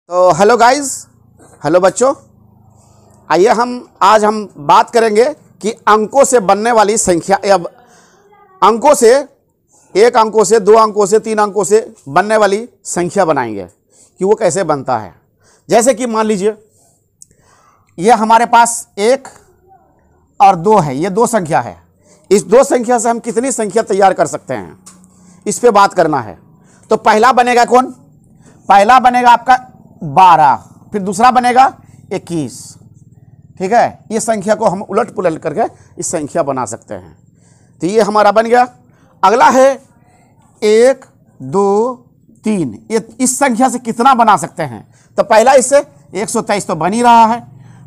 तो hello guys, hello बच्चों, आइए आज हम बात करेंगे कि अंकों से बनने वाली संख्या या अंकों से 1 अंकों से 2 अंकों से 3 अंकों से बनने वाली संख्या बनाएंगे कि वो कैसे बनता है। जैसे कि मान लीजिए ये हमारे पास 1 और 2 है, ये 2 संख्या है। इस 2 संख्या से हम कितनी संख्या तैयार कर सकते हैं, इस पे बात करना है। तो पहला बनेगा कौन? पहला बनेगा आपका 12, फिर दूसरा बनेगा 21। ठीक है, ये संख्या को हम उलट पुलट करके इस संख्या बना सकते हैं। तो ये हमारा बन गया। अगला है 1 2 3, ये इस संख्या से कितना बना सकते हैं? तो पहला इससे 123 तो बन ही रहा है।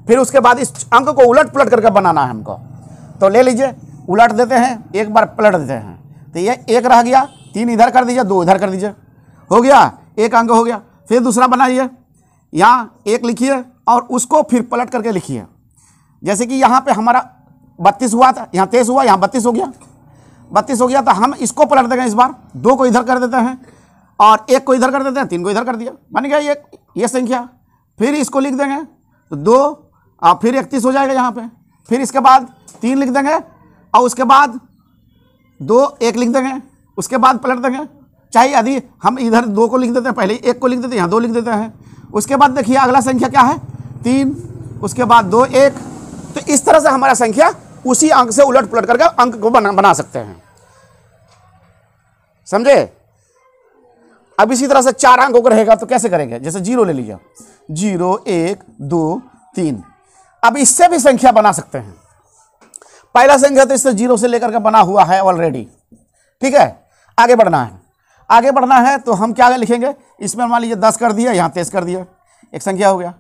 फिर उसके बाद इस अंक को उलट पुलट करके बनाना है हमको। तो ले लीजिए, उलट देते हैं, एक बार पलट देते हैं। तो ये 1 रह गया, 3 इधर कर दीजिए, 2 इधर कर दीजिए, हो गया, एक अंक हो गया। फिर दूसरा बनाइए, यहाँ 1 लिखिए और उसको फिर पलट करके लिखिए। जैसे कि यहाँ पे हमारा 32 हुआ था, यहाँ 23 हुआ, यहाँ 32 हो गया। 32 हो गया तो हम इसको पलट देंगे, इस बार 2 को इधर कर देते हैं और 1 को इधर कर देते हैं, 3 को इधर कर दिया, बन गया ये संख्या। फिर इसको लिख देंगे तो 2 और फिर 31 हो जाएगा यहाँ पे। फिर इसके बाद 3 लिख देंगे और उसके बाद 2 1 लिख देंगे, उसके बाद पलट देंगे। चाहे यदि हम इधर 2 को लिख देते हैं, पहले 1 को लिख देते हैं, यहाँ 2 लिख देते हैं। उसके बाद देखिए अगला संख्या क्या है, 3, उसके बाद 2 1। तो इस तरह से हमारा संख्या उसी अंक से उलट पुलट करके अंक को बना सकते हैं, समझे। अब इसी तरह से 4 अंकों का रहेगा तो कैसे करेंगे? जैसे 0 ले लीजिए, 0 1 2 3। अब इससे भी संख्या बना सकते हैं। पहला संख्या तो इससे 0 से लेकर के बना हुआ है ऑलरेडी। ठीक है, आगे बढ़ना है। आगे बढ़ना है तो हम क्या लिखेंगे? इसमें मान लीजिए 10 कर दिया, यहाँ 23 कर दिया, एक संख्या हो गया।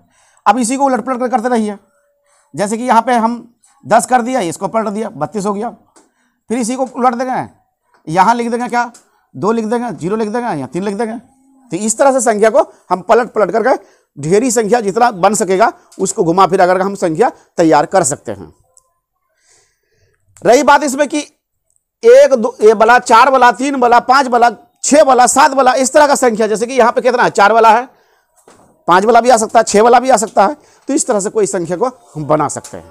अब इसी को उलट पलट कर करते रहिए। जैसे कि यहाँ पे हम 10 कर दिया, इसको पलट दिया, 32 हो गया। फिर इसी को उलट देंगे, यहाँ लिख देंगे क्या, 2 लिख देंगे, 0 लिख देंगे, यहाँ 3 लिख देंगे। तो इस तरह से संख्या को हम पलट पलट करके ढेरी संख्या जितना बन सकेगा उसको घुमा फिरा करके हम संख्या तैयार कर सकते हैं। रही बात इसमें कि 1 2 ये वाला, 4 वाला, 3 वाला, 5 वाला, 6 वाला, 7 वाला, इस तरह का संख्या। जैसे कि यहाँ पे कितना है, 4 वाला है, 5 वाला भी आ सकता है, 6 वाला भी आ सकता है। तो इस तरह से कोई संख्या को हम बना सकते हैं।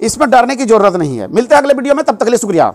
इसमें डरने की जरूरत नहीं है। मिलते हैं अगले वीडियो में, तब तक के लिए शुक्रिया।